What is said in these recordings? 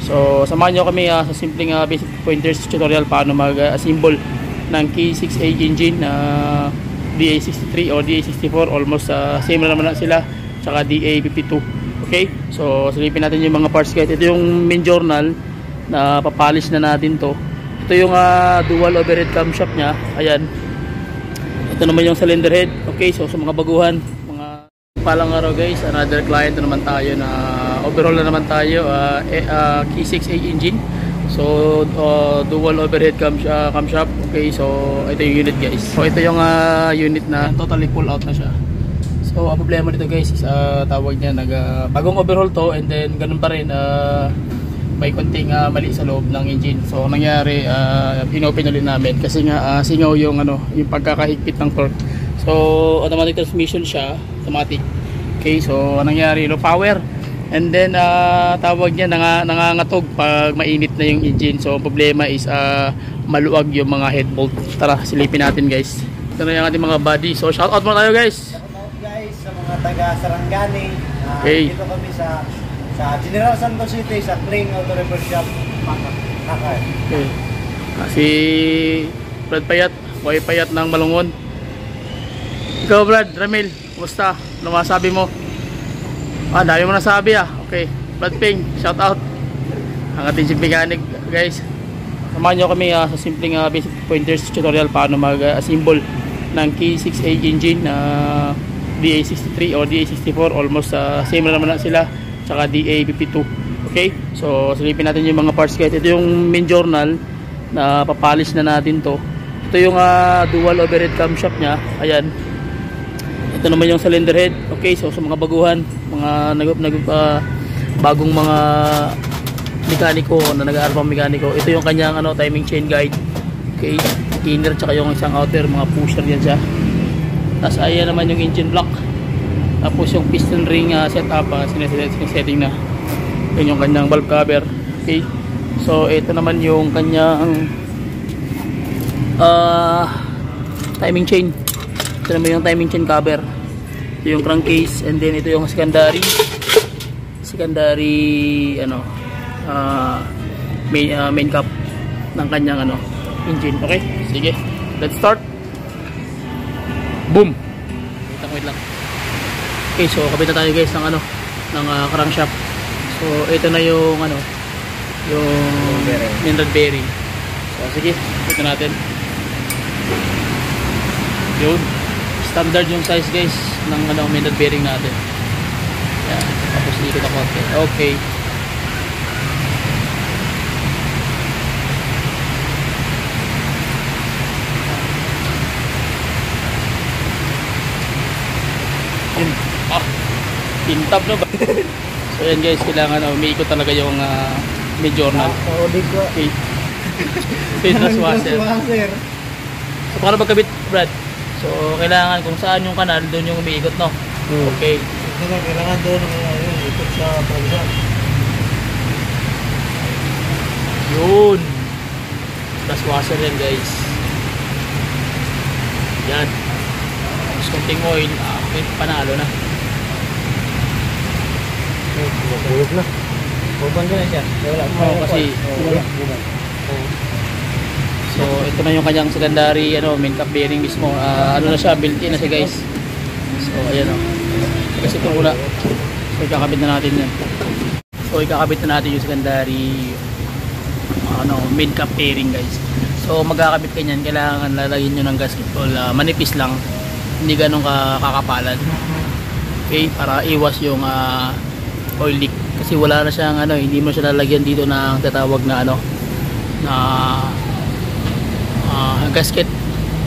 So samahan nyo kami sa simpleng basic pointers tutorial paano mag-assemble ng K6A engine na DA63 o DA64. Almost same na naman na sila, tsaka DA52. Okay, so silipin natin yung mga parts guys. Ito yung main journal na papolish na natin to. Ito yung dual overhead camshaft nya. Ayan, ito naman yung cylinder head. Okay, so sa mga baguhan, mga palang araw guys, another client na naman tayo na overall na naman tayo, K6A engine. So dual overhead camshaft. Okay, so ito yung unit guys. So ito yung unit na totally pull out na siya. So ang problema dito guys is tawag niya bagong overhaul to, and then ganun pa rin may konting mali sa loob ng engine. So nangyari, inopen ulit namin kasi nga singaw yung yung pagkakahigpit ng torque. So automatic transmission siya, automatic. Okay, so nangyari low power, and then tawag niya nangangatog pag mainit na yung engine. So ang problema is maluwag yung mga head bolt. Tara silipin natin guys. Ito na yung ating mga body. So shout out muna tayo guys. Sa mga taga Sarangani, okay. Dito kami sa General Santos City sa Kling Auto Repair Shop, Nakar. Okay. Si Brad Payat, Boy Payat ng Malungon. Ikaw Brad, Ramil, kumusta? Ano masabi mo? Dami mo nasabi Okay, Brad Ping, shout out. Ang ating si mechanic guys. Samahan nyo kami sa simpleng basic pointers tutorial paano mag-assemble ng K6A engine na DA63 o DA64. Almost same na naman na sila, tsaka DA52. Okay, so silipin natin yung mga parts guys. Ito yung main journal na papolish na natin to. Ito yung dual overhead camshaft nya. Ayan, ito naman yung cylinder head. Okay, so sa mga baguhan, mga bagong mga mekaniko na nag-aaral pang mekaniko, ito yung kanyang timing chain guide. Okay, inner tsaka yung isang outer, mga pusher yan siya. Tapos ayan naman yung engine block. Tapos yung piston ring setup, sinesetting na. Yun yung kanyang valve cover. Okay, so ito naman yung kanyang timing chain. Ito naman yung timing chain cover. Ito yung crankcase, and then ito yung secondary main cap ng kanyang engine. Okay, sige, let's start. Boom. Wait lang. Okay, so kabit na tayo guys ng crankshaft. So ito na yung yung main rod bearing. So sige, ito natin. Yun, standard yung size guys ng main rod bearing natin. Yan, tapos dito na konti. Okay. Pintab no ba? So yan guys, kailangan umiikot talaga yung main journal. Okay. Filters washer. So para magkabit Brad, so kailangan kung saan yung kanal, doon yung umiikot no. Okay. Kailangan doon yung ikot sa pagkat. Yun. Filters washer yan guys. Yan. Tapos konting oil, panalo na. Bulog na. Bubang na siya. Kasi so ito na yung kanyang secondary main cap bearing mismo. Na siya, built-in na siya guys. So ayan kasi ito una. So ikakabit na natin yan. So ikakabit na natin yung secondary main cap bearing guys. So magkakabit ka niyan, kailangan lalagyan nyo ng gasket manipis lang, hindi ganun kakapalan. Okay, para iwas yung oil leak. Kasi wala na siyang hindi mo siya lalagyan dito ng tatawag na gasket.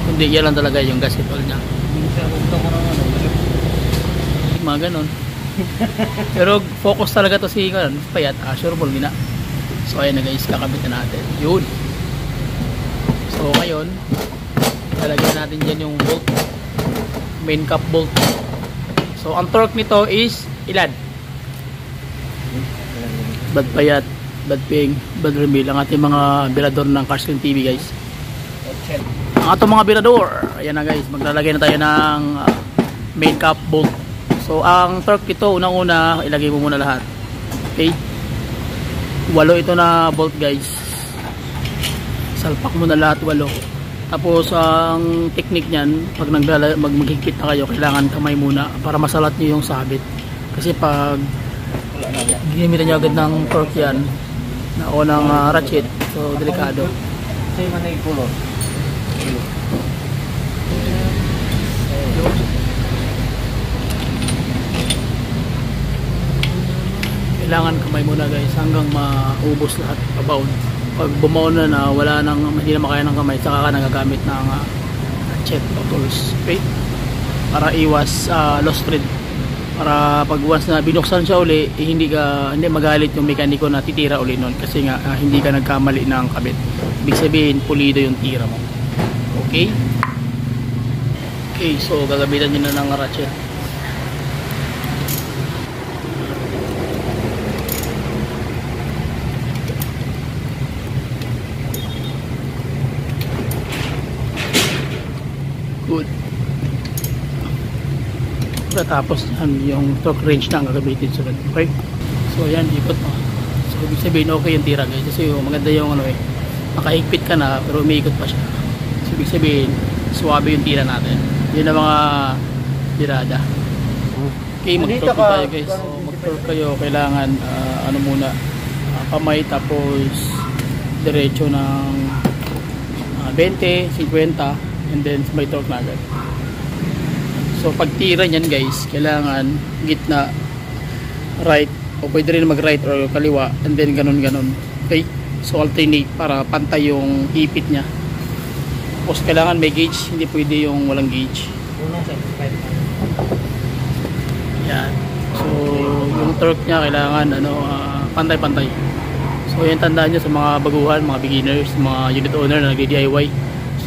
Hindi, yan lang talaga yung gasket oil niya. Mga ganun. Pero focus talaga to si Payat, sure ball gina. So ayan na guys, kakabit na natin. Yun. So ngayon, lalagyan natin dyan yung bolt, main cap bolt. So ang torque nito is ilan? Bad Payat, Bad Ping, Bad Ramil, ang ating mga birador ng Carscreen TV guys. Ang atong mga birador, ayan na guys, maglalagay na tayo ng main cap bolt. So ang torque ito, unang-una ilagay mo muna lahat. Okay, 8 ito na bolt guys. Salpak mo na lahat 8. Tapos ang technique niyan, pag maghigpit na kayo, kailangan kamay muna para masalat niyo yung sabit. Kasi pag ginamitan niyo agad ng torque yan, na unang ratchet, so delikado. Sa'yo man na ikulot. Kailangan kamay muna guys hanggang maubos lahat, pabaon. Pag bumaon na wala nang, hindi na makaya ng kamay, saka ka nagagamit ng ratchet o tools, okay? Para iwas lost thread, para pag once na binuksan siya uli, hindi magalit yung mekaniko na titira uli nun, kasi nga hindi ka nagkamali ng kabit. Ibig sabihin pulido yung tira mo, okay? Okay, so gagamitan nyo na ng ratchet. Good. Tapos yung torque wrench na ang gagamitin sunod. Okay? So ayan, ikot mo. So ibig sabihin okay yung tira guys. Kasi maganda yung nakahigpit ka na pero umiikot pa siya. So ibig sabihin swabe yung tira natin. Yun ang mga birada. Okay, mag-torque tayo guys. So mag-torque kayo, kailangan muna kamay, tapos diretso ng 20, 50 and then may torque na agad. So pag tira nyan guys, kailangan gitna, right, o pwede rin mag right or kaliwa, and then ganun. Okay, so alternate para pantay yung ipit nya. Tapos kailangan may gauge, hindi pwede yung walang gauge. Yan. So yung torque nya kailangan pantay-pantay. So yan, tandaan nyo sa mga baguhan, mga beginners, mga unit owner na nag-DIY.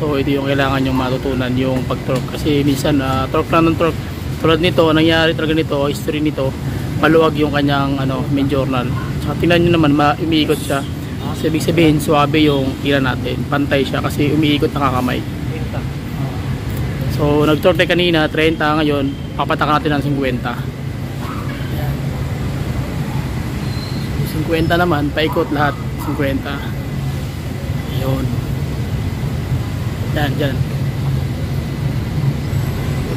So ito yung kailangan yung matutunan, yung pag-torque. Kasi minsan torque na ng torque. Tulad nito, nangyari talaga nito, history nito, maluwag yung kanyang main journal. Saka tingnan nyo naman, umiikot siya. So ibig sabihin, suwabe yung tira natin. Pantay siya kasi umiikot nakakamay. So nag-torque kanina, 30, ngayon, papatak natin ng 50. 50 naman, paikot lahat, 50. Ayun. Yan.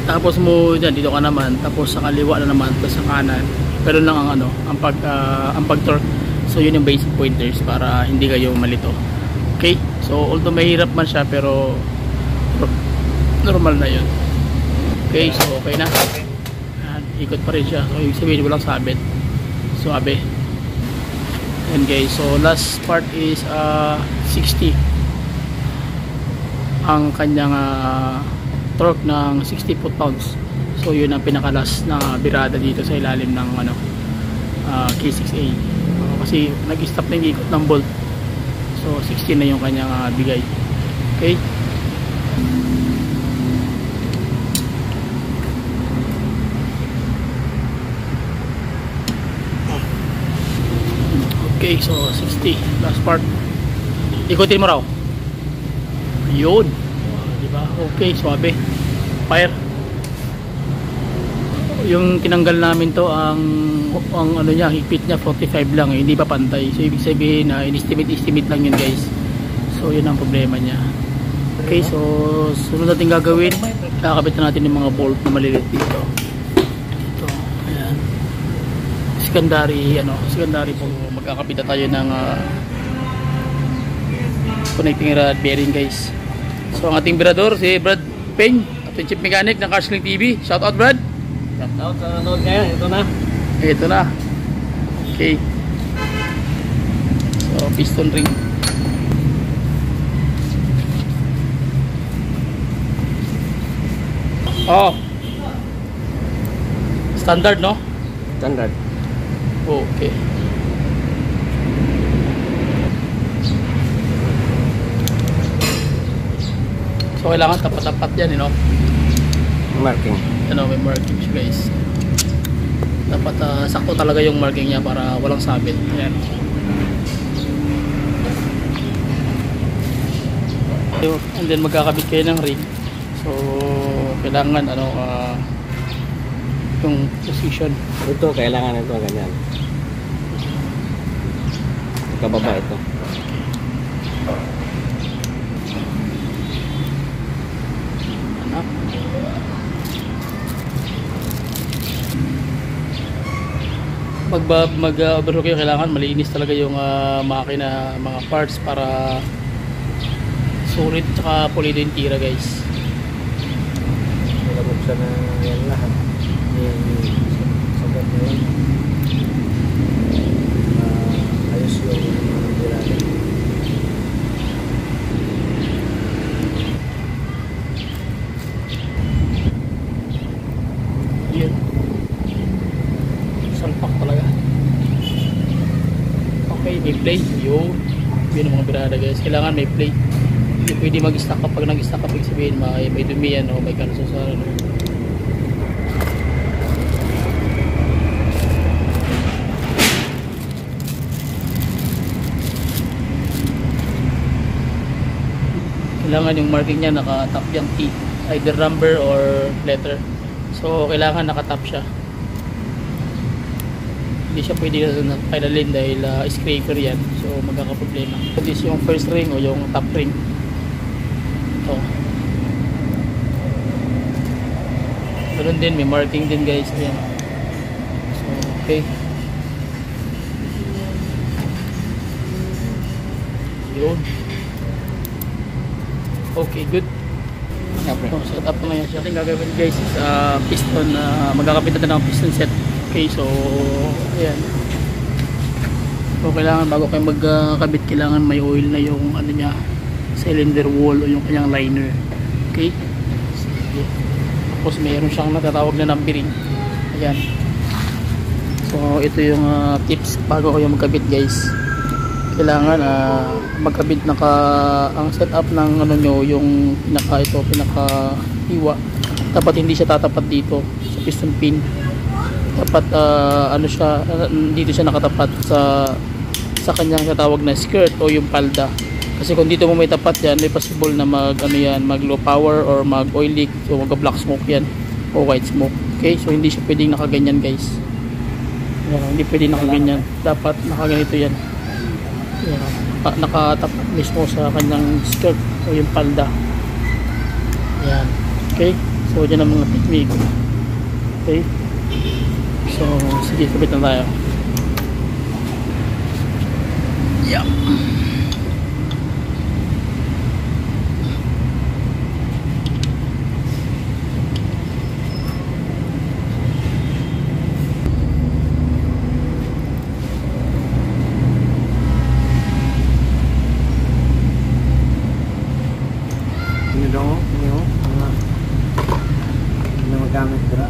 Tapos mo dyan, dito ka naman, tapos sa kaliwa na naman, tapos sa kanan. Pero lang ang pag-torque. So yun yung basic pointers para hindi kayo malito. Okay? So although mahirap man siya, pero normal na yun. Okay, so okay na. Yan, ikot pa rin siya. So ibig sabihin walang sabit. So abe. And guys, so last part is 60 ang kanyang torque ng 60 foot-pounds. So yun ang pinakalas na birada dito sa ilalim ng K6A. Kasi nag-stop na yung ikot ng bolt. So 60 na yung kanyang bigay. Okay? Okay, so 60 last part. Ikutin mo raw. Yun, diba? Okay, swabe. Fire. Yung tinanggal namin to, ang niya, higpit niya 45 lang, hindi pa pantay. So ibig sabihin na in-estimate lang yun guys. So yun ang problema niya. Okay, so sunod natin gagawin, kakabit na natin yung mga bolt na maliliit dito. Dito, ayan. Secondary po. Magkakabit na tayo ng connecting rod bearing guys. So ang ating birador si Brad Peng, ating chief mechanic ng Carsling TV. Shout out Brad. Shout out sa nanood ngayon. Ito na. Okay. So piston ring. Oh. Standard no? Standard. Okay. So kailangan tapat-tapat yan, Marking. May marking siya guys. Dapat sakto talaga yung marking niya para walang sabit. Ayan. And then magkakabit kayo ng ring. So kailangan yung position. Ito kailangan ito ganyan. kababa ito. Mag-overhook yung kailangan malinis talaga yung makina, mga parts para sulit tsaka pulido yung tira guys. Nabuksan na yan lahat. Sagat na yan. Ayos yung nilala. Yun. Salpak talaga. Okay, may play. Yun ang mga birada guys. Kailangan may play. Hindi pwede mag-stack up. Pag nag-stack up, ibig sabihin may dumi yan o may kaluso sa ano. Kailangan yung marking niya naka-top yung T. Either number or letter. So, kailangan naka-top siya. Hindi siya pwede na pedalin dahil scraper yan. So, magkakaproblema. This yung first ring o yung top ring. Ito. Ganun din, may marking din guys. Ayan. So, okay. Yun. Okay, good. So, set up na yan siya. Ating gagawin guys is piston. Magkakapit natin ng piston set. Okay, so ayan. So kailangan bago kayo magkabit, kailangan may oil na yung ano niya, cylinder wall o yung kanyang liner. Okay? Sige. Tapos mayroon siyang natatawag na numbering. Ayan. So ito yung tips bago kayo magkabit guys. Kailangan magkabit ang setup ng ano nyo, yung pinaka hiwa. Dapat hindi siya tatapat dito sa piston pin. Dapat ano siya, dito siya nakatapat sa kanyang tatawag na skirt o yung palda. Kasi kung dito mo may tapat yan, may possible na mag low power or mag oil leak. So mag black smoke yan o white smoke. Okay, so hindi siya pwedeng nakaganyan guys. Hindi pwedeng nakaganyan. Dapat nakaganito yan. Nakatapat mismo sa kanyang skirt o yung palda. Yan. Okay, so dyan ang mga technique. Okay. So, sige, sabit na tayo. Yep. Ini dong, ini magamit dra.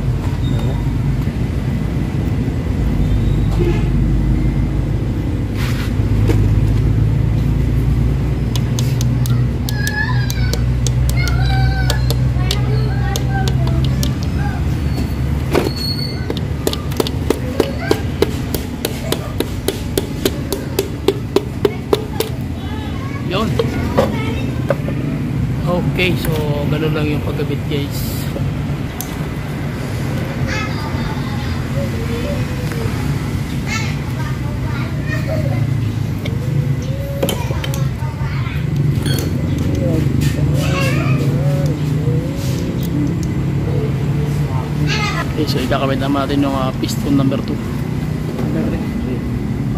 Yun. Okay, so gano'n lang yung pagkabit guys. Okay, so ikakabit naman natin yung piston number 2.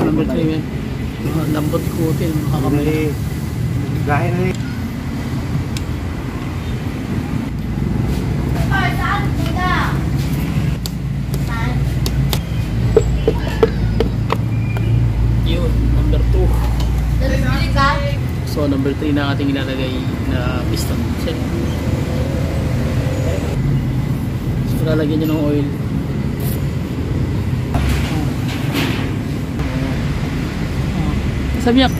Number 3 yan. Lambot ko din makakabit. Gaya na yun, number 2. So number 3 na ating ilalagay na piston set. So lalagyan nyo ng oil. Sabiyak.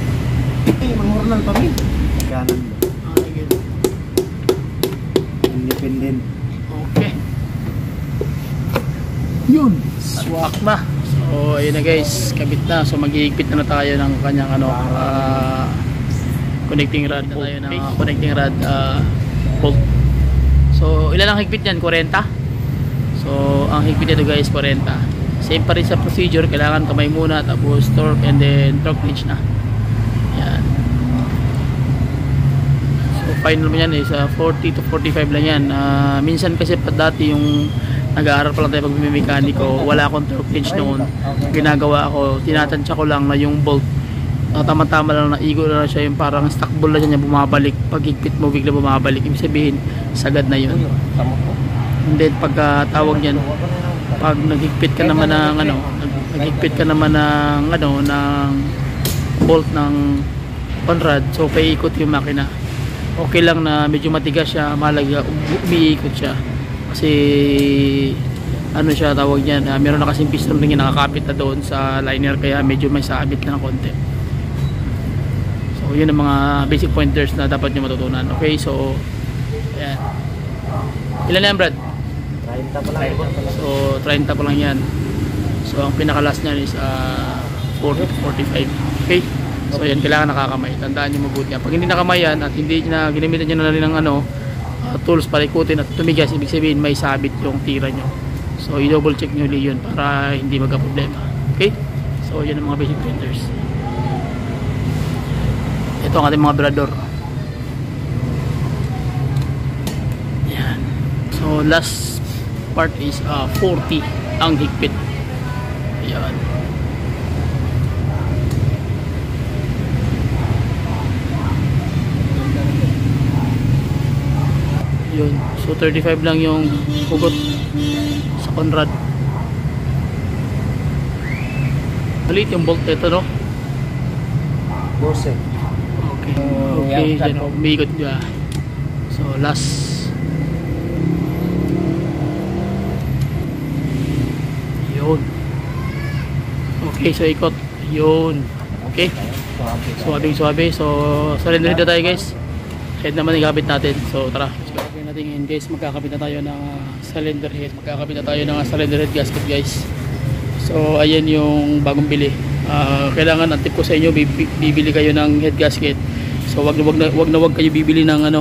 manghornal pa mi. Kanan mo. Independent. Okay. Yun. Swak na. So ayun na guys, kabit na. So maghihigpit na tayo ng kanyang connecting rod na tayo ng connecting rod bolt. So ilan ang higpit niyan? 40. So ang higpit nito guys 40. Same pa rin sa procedure, kailangan kamay muna tapos torque and then torque wrench na. Yan. So final mo yan is 40 to 45 lang yan. Minsan kasi dati yung nag-aaral pa lang tayo pag mekaniko, wala akong torque wrench noon. Ginagawa ko, tinatansya ko lang na yung bolt tama-tama lang, na igo na siya, yung parang stock ball na niya bumabalik. Pag higpit mo bigla bumabalik, ibig sabihin sagad na yun. And then pagkatawag niyan, pag naghigpit ka naman ng naghigpit ka naman ng ng bolt ng Conrad, so paiikot yung makina. Okay lang na medyo matigas siya, mahalaga umiikot siya. Kasi ano siya tawag niyan, meron na kasing piston ring nakakapit na doon sa liner, kaya medyo may sabit na ng konti. So yun ang mga basic pointers na dapat nyo matutunan. Okay, so ayan. Ilan na yan, Brad? 30 pa lang. So 30 pa lang yan. So ang pinaka-last niyan is 40 to 45. Okay, so yan, kailangan nakakamay. Tandaan nyo mabuti yan. Pag hindi nakamay yan at hindi na ginamitan nyo na rin ng tools para ikutin at tumigas, ibig sabihin may sabit yung tira nyo. So i-double check nyo ulit yun para hindi magka-problema. Okay, so yan ang mga basic pointers. Ito ang ating mga brador. Yan. So last part is 40 ang higpit. Ayan. Yun. So 35 lang yung hugot sa Conrad. Maliit yung bolt ito, no? 12. Okay, dyan o, umiikot ka. So last. Yun. Okay, so ikot. Yun. Okay. Suwabe. So surrender na tayo, guys. Head naman ikabit natin. So tara, let's go. Okay natin ngayon, guys. Magkakabit na tayo ng cylinder head. Magkakabit na tayo ng cylinder head gasket, guys. So ayan yung bagong bili. Kailangan ang tip ko sa inyo, bibili kayo ng head gasket. So wag na kayo bibili ng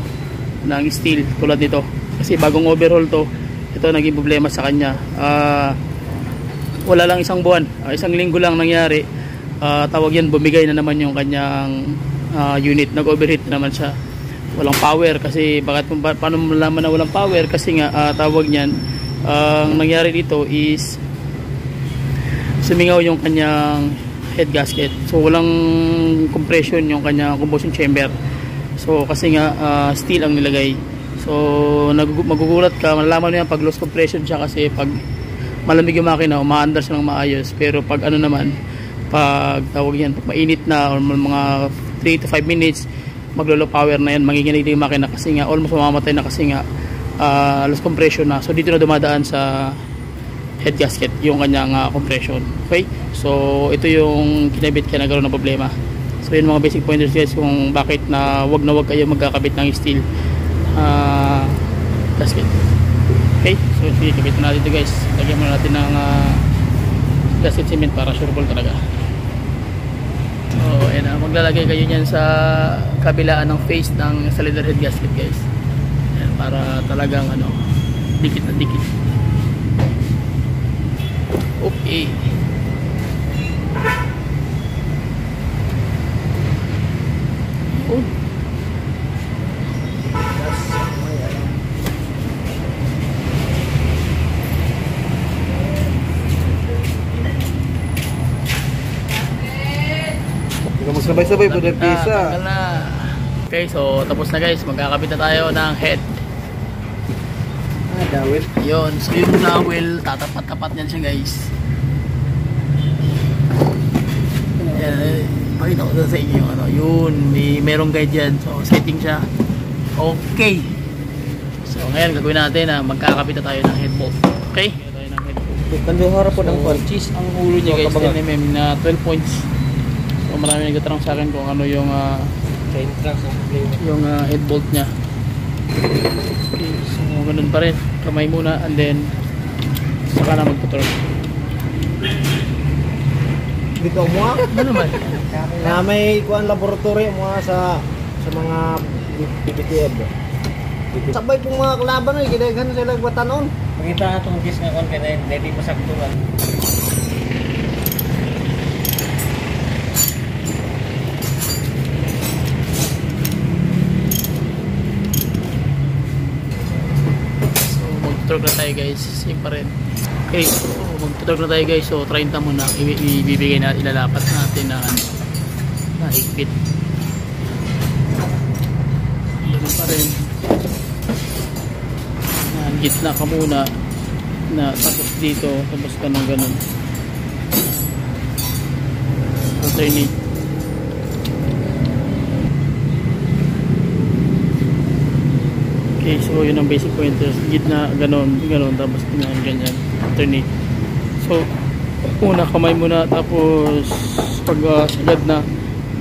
ng steel tulad nito. Kasi bagong overhaul to. Ito naging problema sa kanya. Wala lang isang buwan, isang linggo lang nangyari. Tawag yan, bumigay na naman yung kanyang unit. Nag-overheat naman siya. Walang power kasi paano mo malaman na walang power? Kasi nga tawag niyan, ang nangyari dito is sumingaw yung kanyang head gasket. So walang compression yung kanyang combustion chamber. So kasi nga steel ang nilagay. So magugulat ka, malalaman mo yan pag loss compression siya, kasi pag malamig yung makina, umaandar siya ng maayos. Pero pag pag tawag yan, pag mainit na or mga 3 to 5 minutes, maglo-low power na yan, manginginig yung makina kasi nga almost mamamatay na, kasi nga loss compression na. So dito na dumadaan sa head gasket yung kanyang compression. Okay, so ito yung kinabit kaya nagkaroon ng problema. So yun mga basic pointers, guys, kung bakit na wag kayo magkakabit ng steel gasket. Okay, so sige, kabit na natin ito, guys. Lagyan muna natin ng gasket cement para sureball talaga. So ayan, maglalagay kayo nyan sa kabilaan ng face ng cylinder head gasket, guys. Ayan, para talagang dikit na dikit. Okay. Oh. Sabay-sabay po ng pisa. Okay, so tapos na, guys. Magkakabit na tayo ng head. Dowel. Yun, so yung dowel, tatapat-tapat niyan siya, guys. Pakita ko sa inyo yun, merong guide yan. So setting siya. Okay. So ngayon gagawin natin na magkakabit na tayo ng head bolt. Okay? Tayo ng head bolt. Kanduhara po ng cheese ang ulo niya, guys, 10 mm na 12 points. So marami nagtatanong sa akin kung ano yung head bolt niya. Okay, so ganun pa rin. Kamay muna and then saka na magtuturn. Dito mo Ano naman? na may kuan laboratory mo sa mga BTF. Sabay pong mga kalaban ay gidaghan sila batanon. Makita na tong gis nga kon kay hindi masaktuhan. mag-torque na tayo guys. Same pa rin. Okay, so mag-torque na tayo guys. So 30 muna. Ibibigay na, ilalapat natin na higpit. Ganun pa rin. Gitna ka muna na tapos dito, tapos ganun. Alternate. Okay, so yun ang basic pointers. Gitna, ganun, tapos ganyan, alternate. So, una kamay muna, tapos pag sagad na,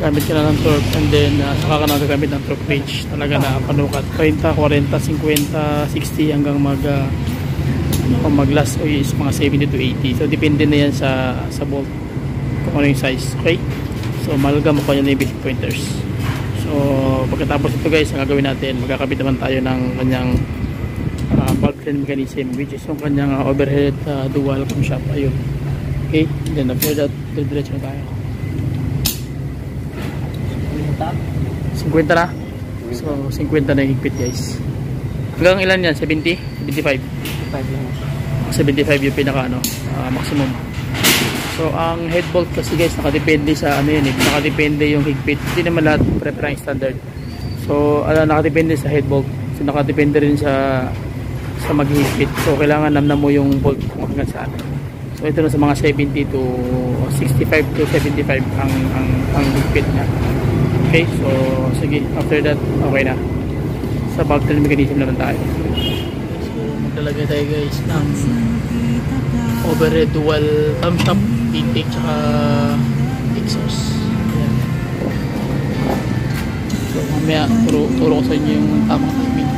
gamit ka na ng torque, and then saka ka na gagamit ng torque wrench. Talaga na panukat 30, 40, 50, 60 hanggang mag-last o is mga 70 to 80. So depende na yan sa bolt kung ano yung size. Okay, so malagam ako yan yung basic pointers. So pagkatapos ito guys, ang gagawin natin, magkakabit naman tayo ng kanyang valve train mechanism, which is yung kanyang overhead dual camshaft. Ayun. Okay, then after that, diretso na tayo. 50 na. So 50 na yung higpit guys. Hanggang ilan yan? 70? 75? 75 yung pinaka maximum. So ang head bolt kasi guys, nakadepende sa yan eh. Nakadepende yung higpit. Hindi naman lahat preference standard. So nakadepende sa head bolt. So nakadepende rin sa maghihigpit. So kailangan namnam mo yung bolt kung hanggang saan. So ito na sa mga 70 to 65 to 75 ang higpit niya. Okay, so sige, after that okay na. Sa valve train mechanism naman tayo. So maglalagay tayo guys ng overhead dual camshaft, intake, tsaka exhaust. Ayan. So mamaya turo ko sa inyo yung tamang timing.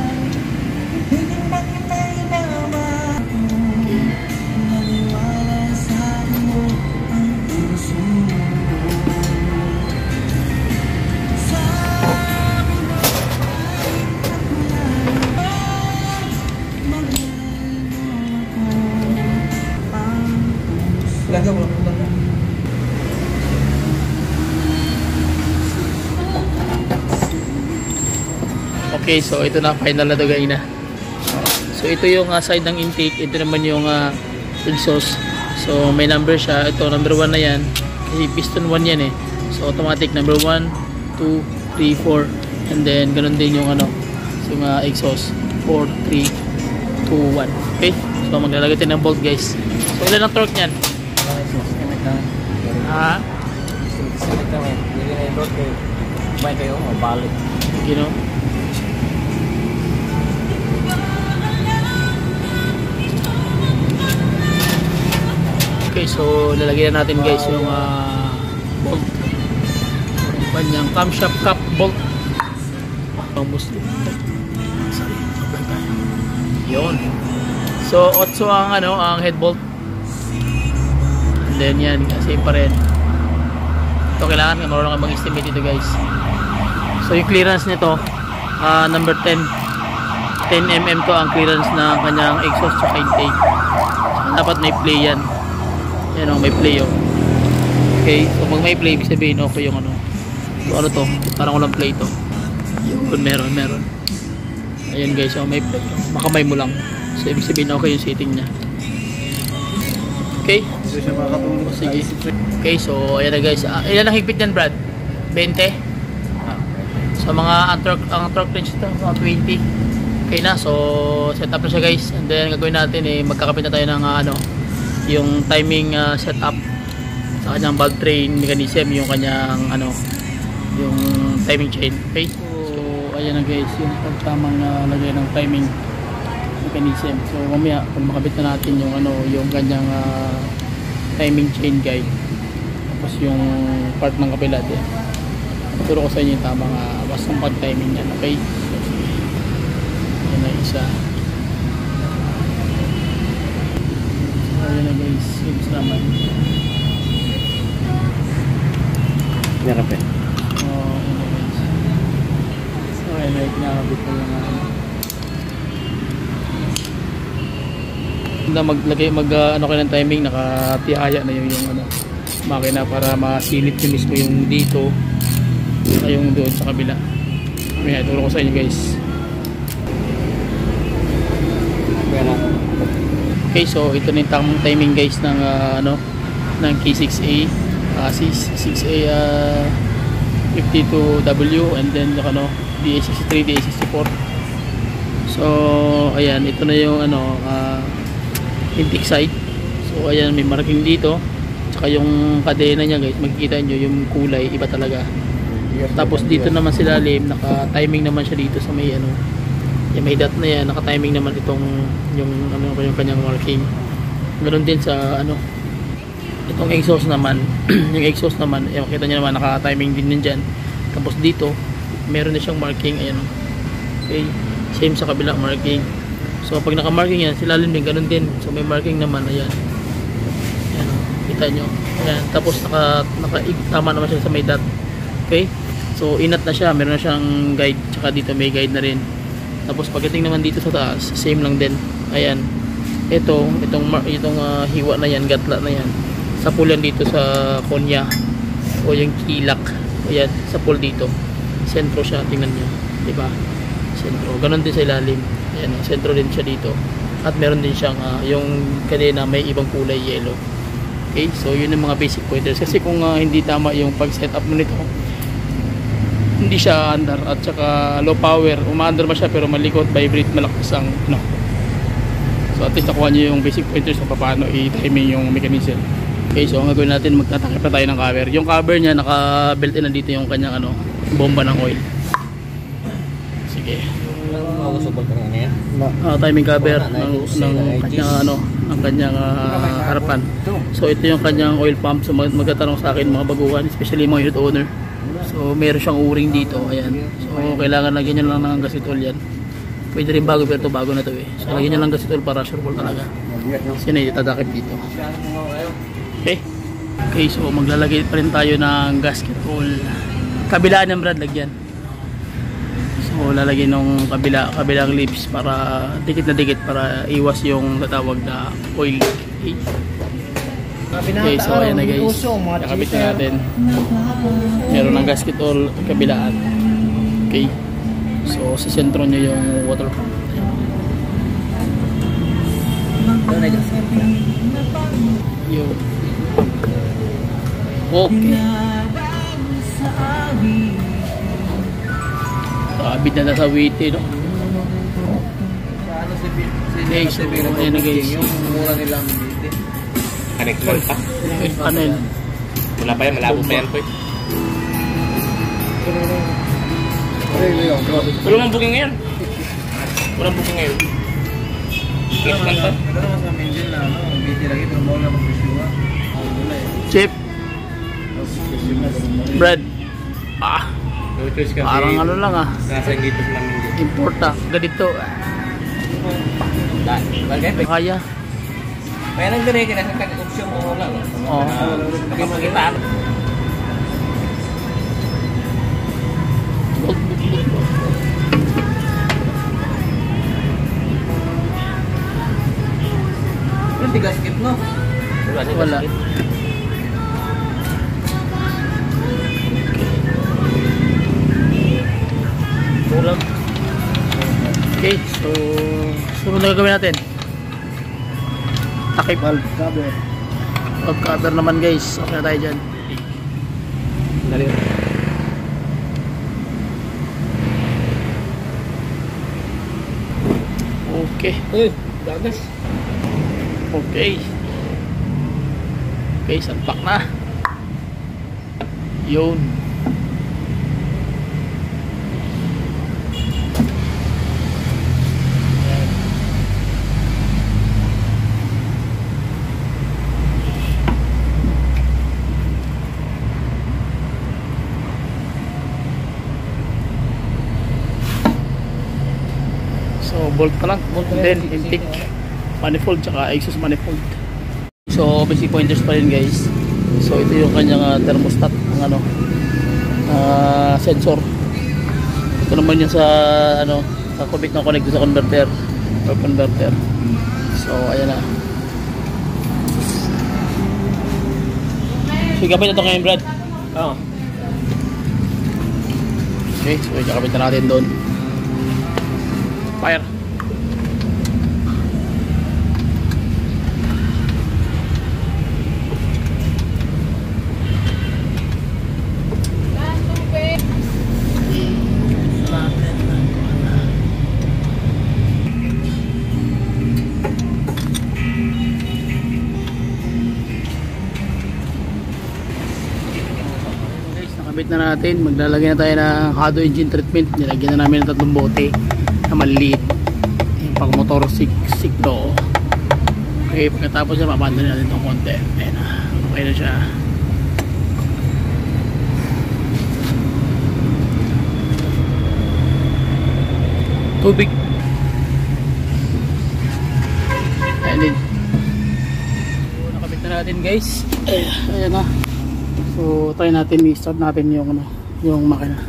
Okay, so ito na, final na to guys na. So ito yung side ng intake, ito naman yung exhaust. So may number siya, ito number 1 na yan. Kasi piston 1 yan eh. So automatic number 1, 2, 3, 4. And then ganun din yung yung exhaust 4, 3, 2, 1. Okay, so maglalagay tayo ng bolt guys. So ilan ang torque nyan? You know? Okay, so lalagyan natin guys yung bolt. Yung kanyang camshaft cap bolt. Muslim. Yun. So 8 ang head bolt. And then yan, kasi pa rin. Ito kailangan marunong kang mag-estimate ito guys. So yung clearance nito number 10 mm to ang clearance ng kanyang exhaust at intake. So, dapat may play yan. Yan may play oh. Okay, so pag may play, ibig sabihin okay yung so to, parang walang play to. Yun, meron. Ayun guys, may play. Makamay mo lang. So ibig sabihin okay yung setting niya. Okay? Sige. Okay, so ayan na guys. Ilan ang higpit yan, Brad? 20? So mga ang torque wrench ito, mga 20. Okay na, so set up na siya guys. And then gagawin natin magkakapit na tayo ng yung timing setup sa kanyang valve train mechanism, yung kanyang yung timing chain. Okay, so ayan na guys yung pagtamang lagay ng timing mechanism. So mamaya pag makabit na natin yung yung kanyang timing chain guide, tapos yung part ng kabila din, turo ko sa inyo yung tamang bastang pag timing yan. Okay, yan na isa. Ayan na guys, yung naman. Meron pa. Ayan na guys. So ayan na, kinakabit ko yung maglagay kayo ng timing, nakatihaya na yung makina para masilip yung mismo yung dito at yung doon sa kabila. Ayan, turo ko sa inyo guys. Okay, so ito na yung tamang timing guys ng ng K6A 6A 52W and then yung DA63, DA64. So ayan, ito na yung intake side. So ayan, may marking dito. Tsaka yung kadena niya guys, makikita nyo yung kulay, iba talaga. Tapos dito naman sa ilalim, naka-timing naman siya dito sa may yung may dot na yan, naka-timing naman itong yung kanyang marking. Meron din sa itong exhaust naman. Yung exhaust naman, makita nyo naman naka-timing din dyan. Tapos dito, meron din siyang marking, ayan. Okay, same sa kabila marking. So pag naka-marking yan, sa ilalim din ganun din. So may marking naman, ayan. Ayan, kita nyo. Ayan, tapos tama naman siya sa may dot. Okay? So inat na siya, meron na siyang guide, tsaka dito may guide na rin. Tapos pagdating naman dito sa taas, same lang din. Ayan. Itong hiwa na yan, gatla na yan. Sa pool yan dito sa konya o yung kilak. Ayan, sa pool dito. Sentro siya, tingnan niyo, 'di ba? Sentro. Ganon din sa ilalim. Ayan, sentro din siya dito. At meron din siyang yung kadena may ibang kulay yellow. Okay? So yun yung mga basic pointers. Kasi kung hindi tama yung pag-setup mo nito, hindi siya under at saka low power, uma-under ba siya pero malikot, vibrate, malakas ang so at least nakuha nyo yung basic pointers kung paano i-timing yung mechanism. Okay, so ang gagawin natin, magtatakip na tayo ng cover. Yung cover nya, naka-built in na dito yung kanyang bomba ng oil. Sige, timing cover ng kanyang harapan. So ito yung kanyang oil pump. So magtatanong sa akin mga baguhan, especially mga unit owner. So meron siyang o-ring dito, ayan. So kailangan lagyan nyo lang ng gasitol yan. Pwede rin bago, pero ito bago na to eh. So lagyan nyo lang gasitol para sure ball talaga. So yun ay itadakip dito. Okay. Okay, so maglalagay pa rin tayo ng gasket hole. Kabilaan ng brad, lagyan. So lalagay ng kabilang lips para dikit na dikit para iwas yung tatawag na oil leak. Okay, so ayan na guys, nakabit na natin. Meron ng gasket hole kabilaan. Okay, so sa sentro nyo yung water pump. Yun. Okay, kabit na sa witi, no? Okay, so ayan na guys. Mura nilang dito. Connector pa. Panel. Wala pa yan, malabo pa yan po. Walang booking ngayon. Walang booking ngayon. Click lang pa. Ito naman sa engine na BT lagi, pero mo na mag-issue. Chip. Bread. No choice kasi. Parang lang Nasa dito sa namin. Importa. Ganito. Bagay. Kaya. May nang dire kina sa option mo lang. Oo. Makita. Yung tigas skip, no? Wala. Kulang. Okay, so sunod na gagawin natin. Takip. Valve cover. Valve cover naman guys. Okay na tayo dyan. Dali. Okay. Dagas. Okay. Okay, salpak na. Yun. So bolt pa lang, then intake manifold tsaka exhaust manifold. So basic pointers pa rin guys. So ito yung kanyang thermostat ng sensor. Ito naman yung sa kakubit na connect sa converter or converter. So ayan na. So ikapit ito ngayon Brad. Oo. Okay, so ikakabit na natin doon. Fire. na natin. Maglalagay na tayo ng Hado engine treatment. Nilagyan na namin ng 3 bote na maliit. Yung pang motor sikto. Okay, pagkatapos na mabanda na natin itong konti. Ayan na, okay na siya. Tubig. Ayan din. So, nakabit na natin guys. Ayan na. So try natin, i-start natin yung yung makina.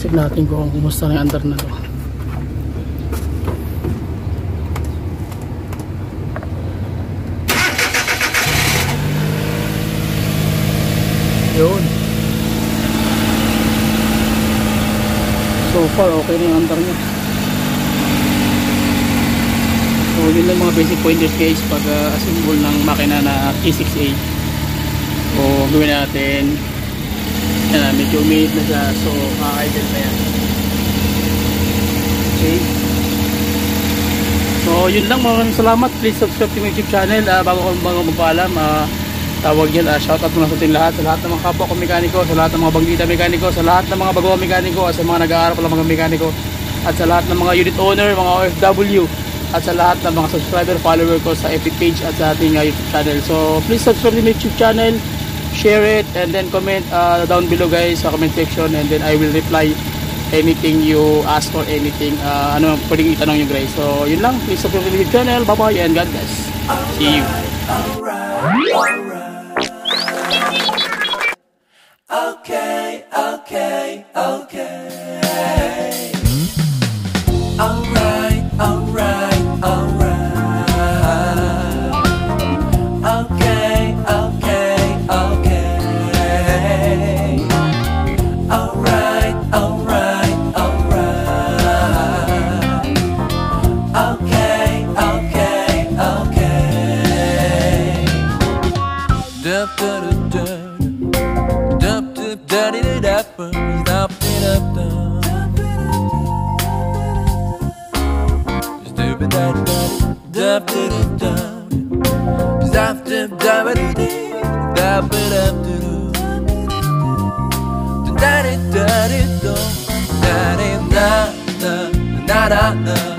Check natin kung kumusta na yung andar na to. Yun. So far okay na yung andar niya. So yun lang mga basic pointers guys pag assemble ng makina na K6A. So gawin natin. Yan, medyo umiit na siya. So kaka-idle na yan. Okay. So yun lang, maraming salamat. Please subscribe to my YouTube channel. Bago magpaalam, tawag yan, shoutout muna sa ating lahat. Sa lahat ng mga kapwa ko mekaniko, sa lahat ng mga banggita mekaniko, sa lahat ng mga bago mekaniko, sa mga nag-aaral pa lang mga mekaniko, at sa lahat ng mga unit owner, mga OFW, at sa lahat ng mga subscriber, follower ko sa FB page at sa ating YouTube channel. So please subscribe to my YouTube channel, share it, and then comment down below guys sa comment section, and then I will reply anything you ask or anything ano pwedeng itanong nyo guys. So yun lang, please subscribe to my YouTube channel. Bye bye and God bless. See you. Okay, okay, okay. Alright, alright, alright. Okay, okay, okay. Alright, alright, alright. Okay, okay, okay. Dup, dup, dup, dup, dup, dup, dup, dup, dup, dup. Dup, dup, dup, dup, dup, dup, dup, dup, dup.